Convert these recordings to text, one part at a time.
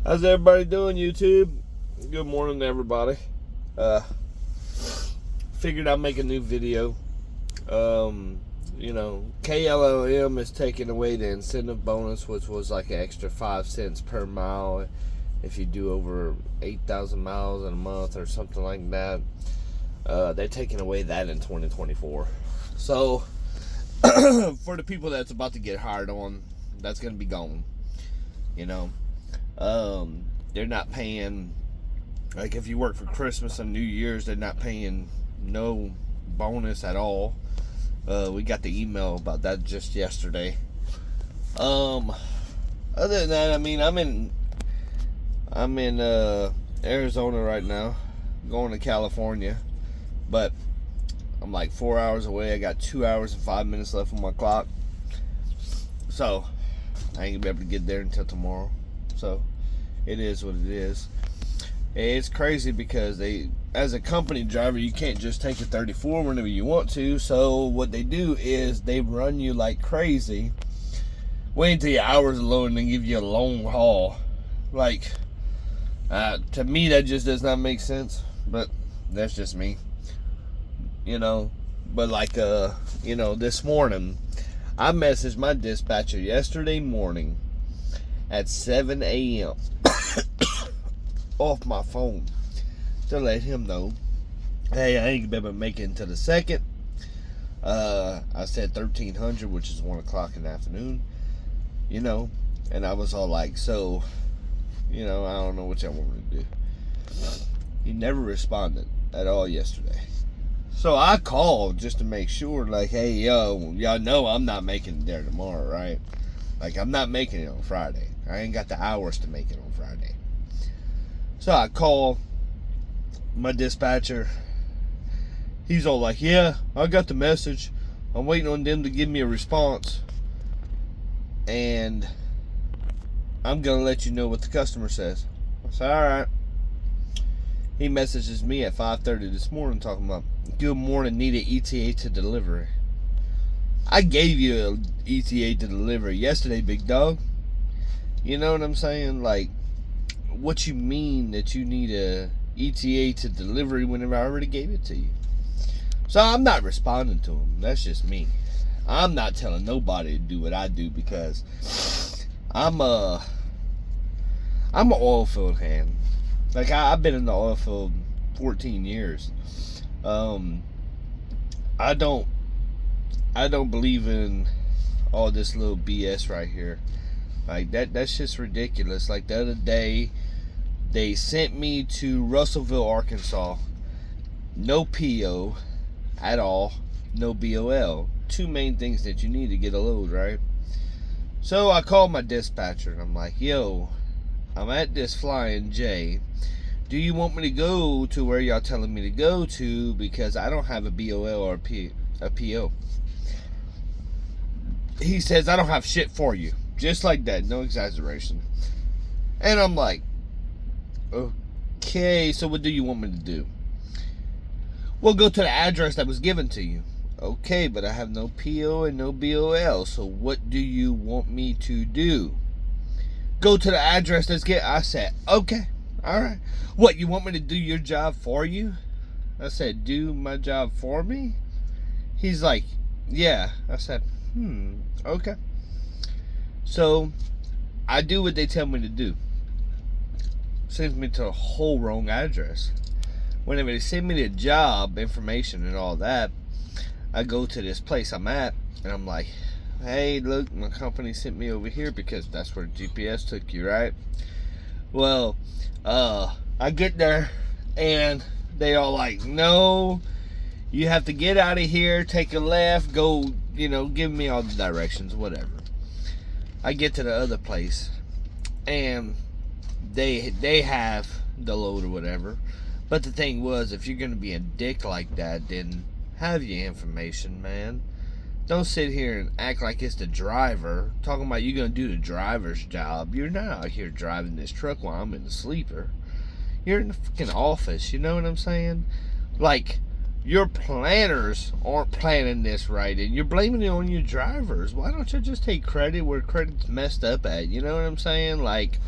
How's everybody doing, YouTube? Good morning, everybody. Figured I'd make a new video. KLLM is taking away the incentive bonus, which was like an extra 5 cents per mile if you do over 8,000 miles in a month or something like that. They're taking away that in 2024. So, for the people that's about to get hired on, that's going to be gone. They're not paying, like if you work for Christmas and New Year's, they're not paying no bonus at all. We got the email about that just yesterday. Other than that, I mean, I'm in Arizona right now, going to California, but I'm like 4 hours away. I got 2 hours and 5 minutes left on my clock, so I ain't gonna be able to get there until tomorrow. So it is what it is. It's crazy because as a company driver, you can't just take a 34 whenever you want to. So what they do is they run you like crazy, wait until your hours are low, and then give you a long haul. Like, to me, that just does not make sense. But that's just me, But like, this morning, I messaged my dispatcher yesterday morning at 7 a.m. off my phone to let him know, hey, I ain't gonna be able to make it until the 2nd. I said 1300, which is 1 o'clock in the afternoon, and I was all like, so, I don't know what y'all want me to do. He never responded at all yesterday. So I called just to make sure, like, hey, y'all know I'm not making it there tomorrow, right? Like, I'm not making it on Friday. I ain't got the hours to make it on Friday. So I call my dispatcher. He's all like, yeah, I got the message. I'm waiting on them to give me a response. And I'm going to let you know what the customer says. I said, all right. He messages me at 5:30 this morning talking about, good morning, need an ETA to deliver. I gave you an ETA to deliver yesterday, big dog. You know what I'm saying? Like, what you mean that you need a ETA to delivery whenever I already gave it to you? So I'm not responding to him. That's just me. I'm not telling nobody to do what I do because I'm an oil field hand. Like, I've been in the oil field 14 years. I don't believe in all this little BS right here. Like, that's just ridiculous. Like, the other day, they sent me to Russellville, Arkansas. No PO at all. No BOL. Two main things that you need to get a load, right? So I called my dispatcher and I'm like, yo, I'm at this Flying J. Do you want me to go to where y'all telling me to go to? Because I don't have a BOL or a PO. He says, I don't have shit for you. Just like that, no exaggeration. And I'm like, okay, so what do you want me to do? Well, go to the address that was given to you. Okay, but I have no PO and no BOL, so what do you want me to do? Go to the address that's given. I said, okay, all right. What, you want me to do your job for you? I said, do my job for me? He's like, yeah. I said, okay. So, I do what they tell me to do. Sends me to a whole wrong address. Whenever they send me the job information and all that, I go to this place I'm at, and I'm like, hey, look, my company sent me over here because that's where GPS took you, right? Well, I get there, and they all like, no, you have to get out of here, take a left, go, give me all the directions, whatever. I get to the other place, and they have the load or whatever. But the thing was, if you're going to be a dick like that, then have your information, man. Don't sit here and act like it's the driver, talking about you're going to do the driver's job. You're not out here driving this truck while I'm in the sleeper. You're in the fucking office, you know what I'm saying? Like, your planners aren't planning this right, and you're blaming it on your drivers. Why don't you just take credit where credit's messed up at? You know what I'm saying? Like,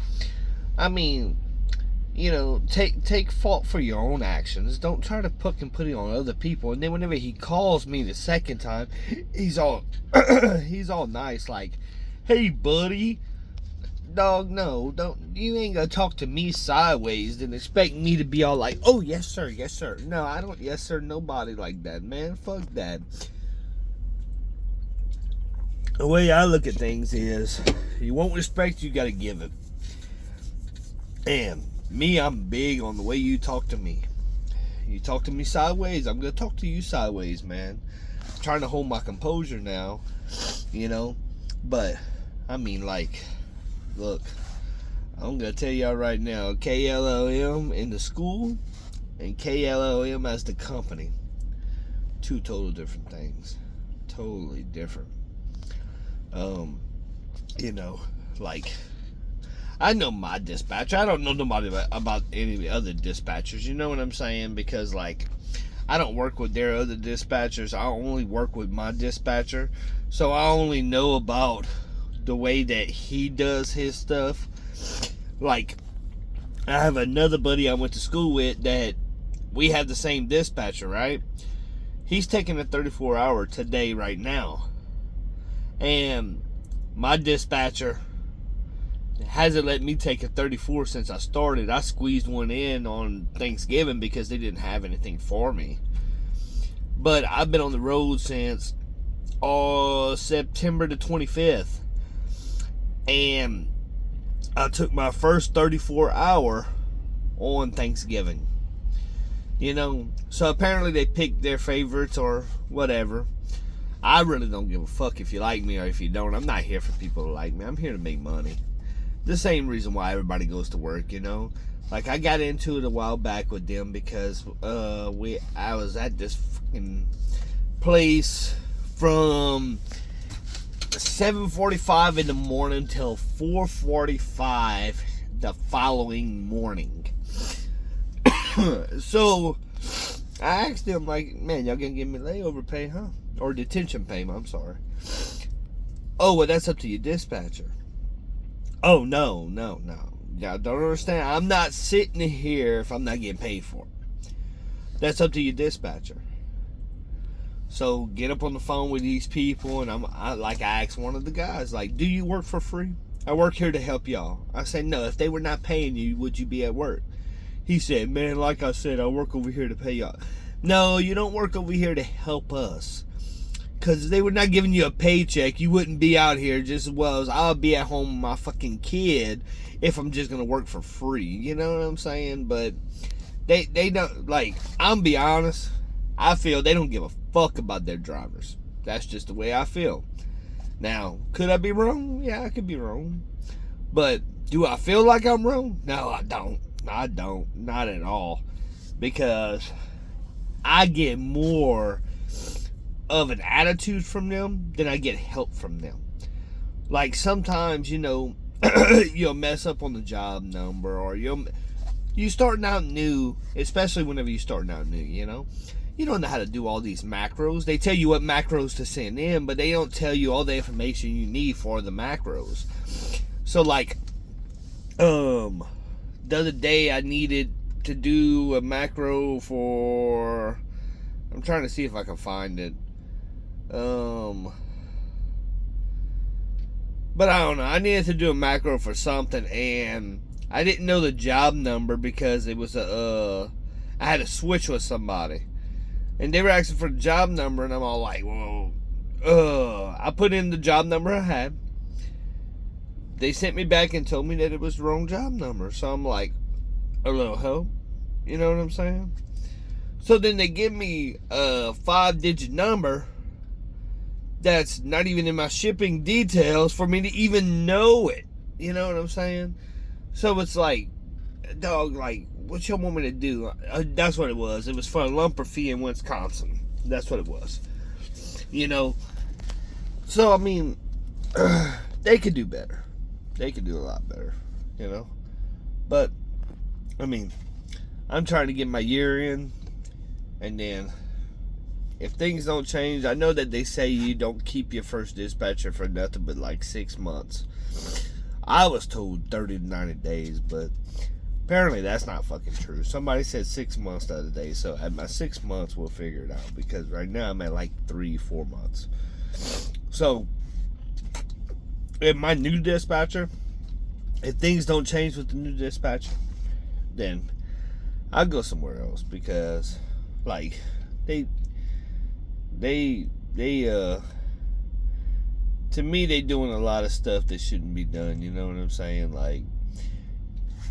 I mean, take fault for your own actions. Don't try to put it on other people. And then whenever he calls me the second time, he's all he's all nice, like, "Hey, buddy." Dog, no, don't. You ain't gonna talk to me sideways and expect me to be all like, "Oh, yes, sir, yes, sir." No, I don't, yes, sir, nobody like that, man. Fuck that. The way I look at things is, you want respect, you gotta give it. And me, I'm big on the way you talk to me. You talk to me sideways, I'm gonna talk to you sideways, man. I'm trying to hold my composure now, but I mean, like, look, I'm gonna tell y'all right now, kllm in the school and kllm as the company, two total different things, totally different. Like, I know my dispatcher. I don't know nobody about any other dispatchers. You know what I'm saying? Because, like, I don't work with their other dispatchers. I only work with my dispatcher. So I only know about the way that he does his stuff. Like, I have another buddy I went to school with that we have the same dispatcher, right? He's taking a 34-hour today right now. And my dispatcher hasn't let me take a 34 since I started. I squeezed one in on Thanksgiving because they didn't have anything for me. But I've been on the road since September the 25th. And I took my first 34-hour on Thanksgiving. So apparently they picked their favorites or whatever. I really don't give a fuck if you like me or if you don't. I'm not here for people to like me. I'm here to make money. The same reason why everybody goes to work, Like, I got into it a while back with them because I was at this fucking place from 7:45 in the morning till 4:45 the following morning. So I asked them, like, "Man, y'all gonna give me layover pay, huh? Or detention pay, I'm sorry." "Oh, well, that's up to your dispatcher." "Oh, no. Y'all don't understand. I'm not sitting here if I'm not getting paid for it. That's up to your dispatcher. So get up on the phone with these people." And I asked one of the guys, like, "Do you work for free?" "I work here to help y'all." I said, "No, if they were not paying you, would you be at work?" He said, "Man, like I said, I work over here to pay y'all." "No, you don't work over here to help us. Because if they were not giving you a paycheck, you wouldn't be out here just as well as I'll be at home with my fucking kid if I'm just going to work for free." You know what I'm saying? But they don't, like, I'm be honest, I feel they don't give a fuck about their drivers. That's just the way I feel. Now, could I be wrong? Yeah, I could be wrong. But do I feel like I'm wrong? No, I don't. Not at all. Because I get more of an attitude from them than I get help from them. Like, sometimes, you'll mess up on the job number, or you starting out new, especially whenever you're starting out new, you don't know how to do all these macros. They tell you what macros to send in, but they don't tell you all the information you need for the macros. So, like, the other day I needed to do a macro for, I'm trying to see if I can find it. But I don't know. I needed to do a macro for something, and I didn't know the job number because it was I had to switch with somebody, and they were asking for the job number, and I'm all like, "Whoa." I put in the job number I had. They sent me back and told me that it was the wrong job number. So I'm like, a little help. You know what I'm saying? So then they give me a 5-digit number that's not even in my shipping details for me to even know it. You know what I'm saying? So it's like, dog, like, what y'all want me to do? That's what it was. It was for a lumper fee in Wisconsin. That's what it was. So, I mean, they could do better. They could do a lot better, But, I mean, I'm trying to get my year in, and then if things don't change, I know that they say you don't keep your first dispatcher for nothing but like 6 months. I was told 30 to 90 days, but apparently that's not fucking true. Somebody said 6 months the other day, so at my 6 months we'll figure it out, because right now I'm at like 3-4 months. So if my new dispatcher, if things don't change with the new dispatcher, then I'll go somewhere else, because like they to me, they doing a lot of stuff that shouldn't be done. You know what I'm saying? Like,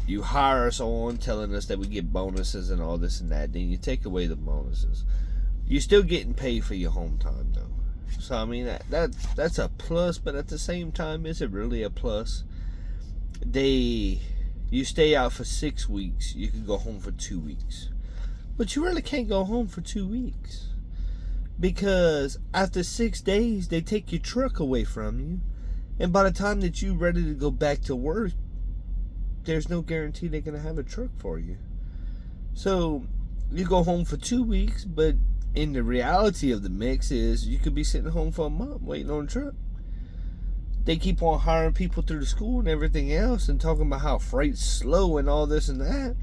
you hire us on telling us that we get bonuses and all this and that. Then you take away the bonuses. You're still getting paid for your home time, though. So, I mean, that's a plus. But at the same time, is it really a plus? You stay out for 6 weeks. You can go home for 2 weeks. But you really can't go home for 2 weeks. Because after 6 days, they take your truck away from you. And by the time that you're ready to go back to work, there's no guarantee they're going to have a truck for you. So, you go home for 2 weeks, but in the reality of the mix is you could be sitting home for a month waiting on a truck. They keep on hiring people through the school and everything else and talking about how freight's slow and all this and that.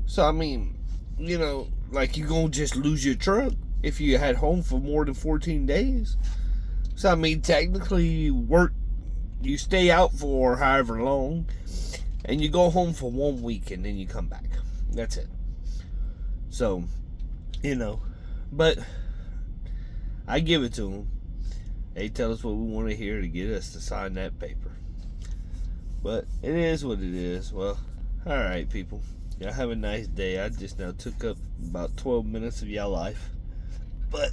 So, I mean, you know, like, you going to just lose your truck if you had home for more than 14 days. So, I mean, technically, you stay out for however long, and you go home for 1 week, and then you come back. That's it. So, you know, but I give it to them. They tell us what we want to hear to get us to sign that paper. But it is what it is. Well, alright, people. Y'all have a nice day. I just now took up about 12 minutes of y'all life. But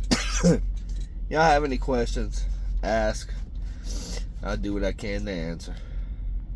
y'all have any questions, ask. I'll do what I can to answer.